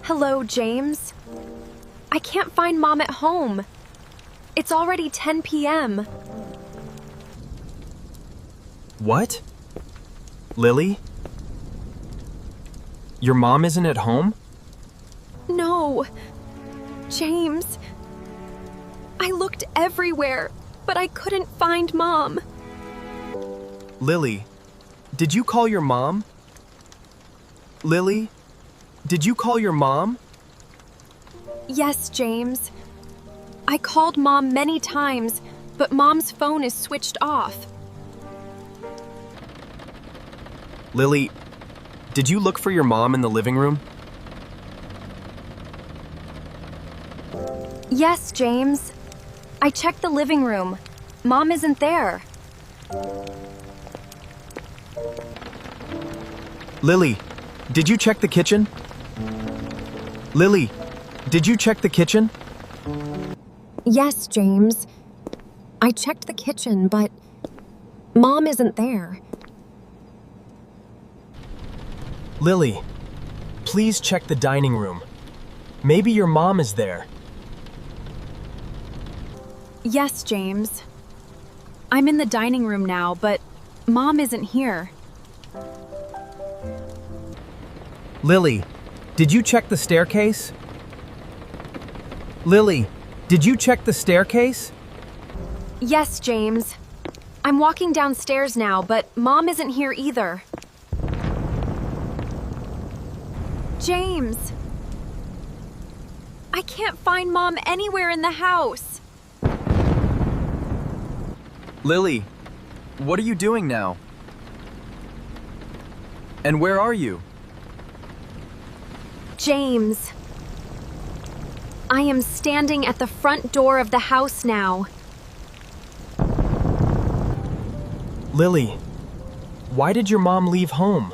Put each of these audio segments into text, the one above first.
Hello, James. I can't find Mom at home. It's already 10 p.m. What? Lily? Your mom isn't at home? No. James. I looked everywhere, but I couldn't find Mom. Lily, did you call your mom? Lily, did you call your mom? Yes, James. I called Mom many times, but Mom's phone is switched off. Lily, did you look for your mom in the living room? Yes, James. I checked the living room. Mom isn't there. Lily, did you check the kitchen? Lily, did you check the kitchen? Yes, James. I checked the kitchen, but Mom isn't there. Lily, please check the dining room. Maybe your mom is there. Yes, James. I'm in the dining room now, but Mom isn't here. Lily, did you check the staircase? Lily, did you check the staircase? Yes, James. I'm walking downstairs now, but Mom isn't here either. James! I can't find Mom anywhere in the house. Lily, what are you doing now? And where are you? James. I am standing at the front door of the house now. Lily, why did your mom leave home?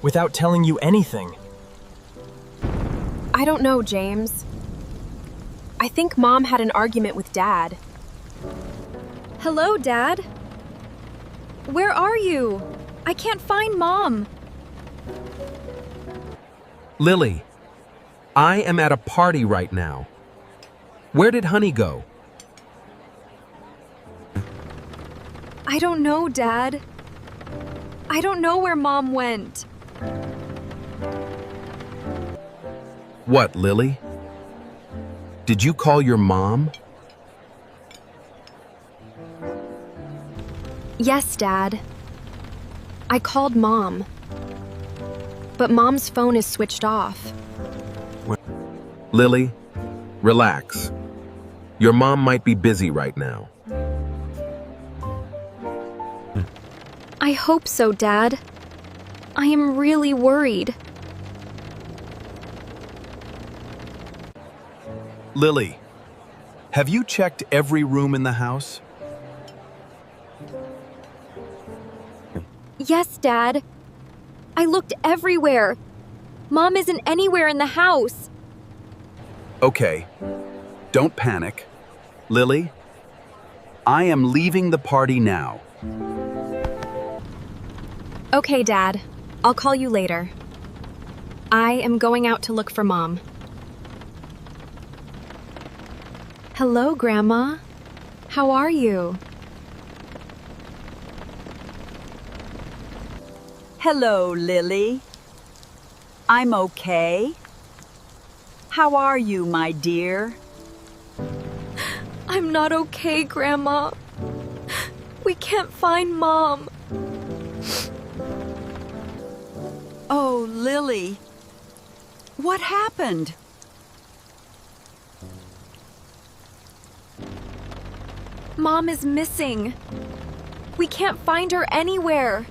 Without telling you anything? I don't know, James. I think Mom had an argument with Dad. Hello, Dad. Where are you? I can't find Mom. Lily, I am at a party right now. Where did Honey go? I don't know, Dad. I don't know where Mom went. What, Lily? Did you call your mom? Yes, Dad. I called Mom. But Mom's phone is switched off. Lily, relax. Your mom might be busy right now. I hope so, Dad. I am really worried. Lily, have you checked every room in the house? Yes, Dad. I looked everywhere. Mom isn't anywhere in the house. Okay, don't panic. Lily, I am leaving the party now. Okay, Dad. I'll call you later. I am going out to look for Mom. Hello, Grandma. How are you? Hello, Lily. I'm okay. How are you, my dear? I'm not okay, Grandma. We can't find Mom. Oh, Lily. What happened? Mom is missing. We can't find her anywhere.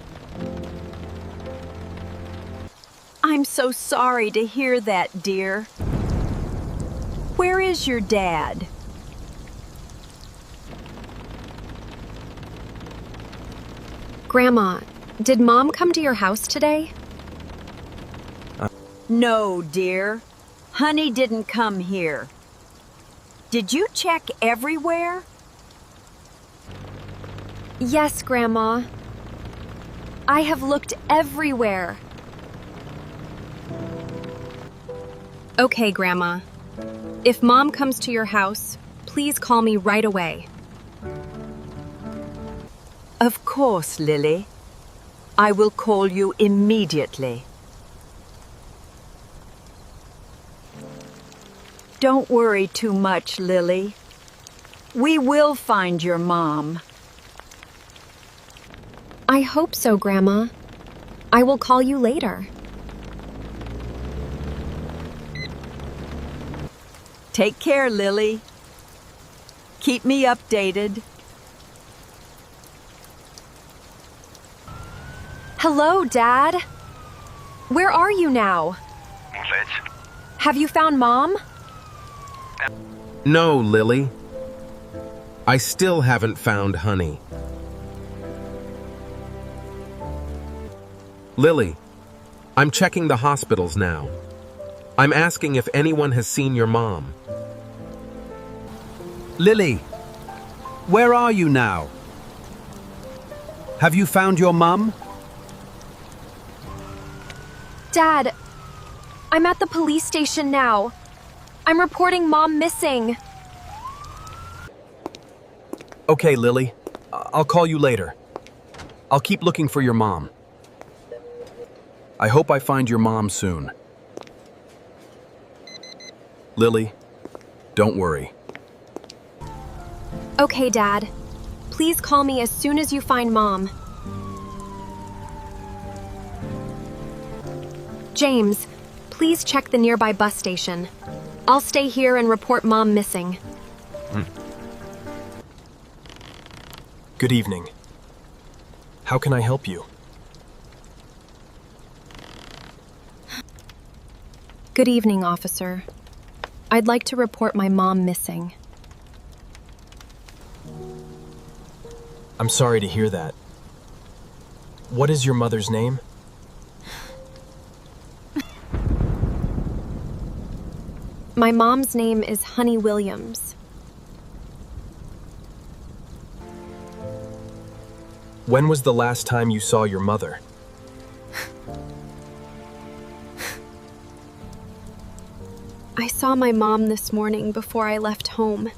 I'm so sorry to hear that, dear. Where is your dad? Grandma, did Mom come to your house today? No, dear. Honey didn't come here. Did you check everywhere? Yes, Grandma. I have looked everywhere. Okay, Grandma. If Mom comes to your house, please call me right away. Of course, Lily. I will call you immediately. Don't worry too much, Lily. We will find your mom. I hope so, Grandma. I will call you later. Take care, Lily. Keep me updated. Hello, Dad. Where are you now? Have you found Mom? No, Lily. I still haven't found Honey. Lily, I'm checking the hospitals now. I'm asking if anyone has seen your mom. Lily, where are you now? Have you found your mum? Dad, I'm at the police station now. I'm reporting Mom missing. Okay, Lily. I'll call you later. I'll keep looking for your mom. I hope I find your mom soon. Lily, don't worry. Okay, Dad. Please call me as soon as you find Mom. James, please check the nearby bus station. I'll stay here and report Mom missing. Good evening. How can I help you? Good evening, officer. I'd like to report my mom missing. I'm sorry to hear that. What is your mother's name? My mom's name is Honey Williams. When was the last time you saw your mother? I saw my mom this morning before I left home.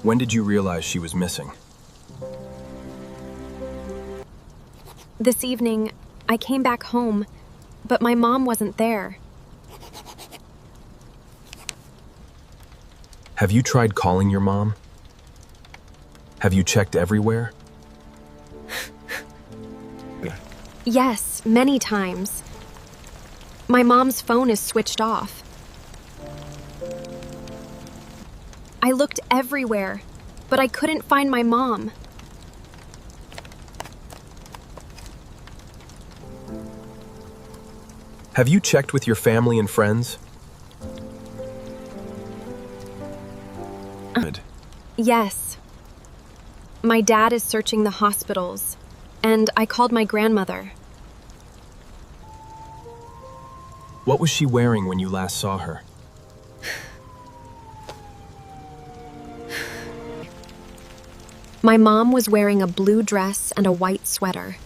When did you realize she was missing? This evening, I came back home, but my mom wasn't there. Have you tried calling your mom? Have you checked everywhere? Yes, many times. My mom's phone is switched off. I looked everywhere, but I couldn't find my mom. Have you checked with your family and friends? Yes. My dad is searching the hospitals, and I called my grandmother. What was she wearing when you last saw her? My mom was wearing a blue dress and a white sweater.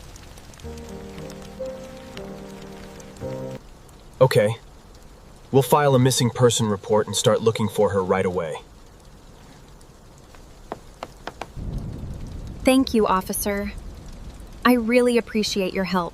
Okay. We'll file a missing person report and start looking for her right away. Thank you, officer. I really appreciate your help.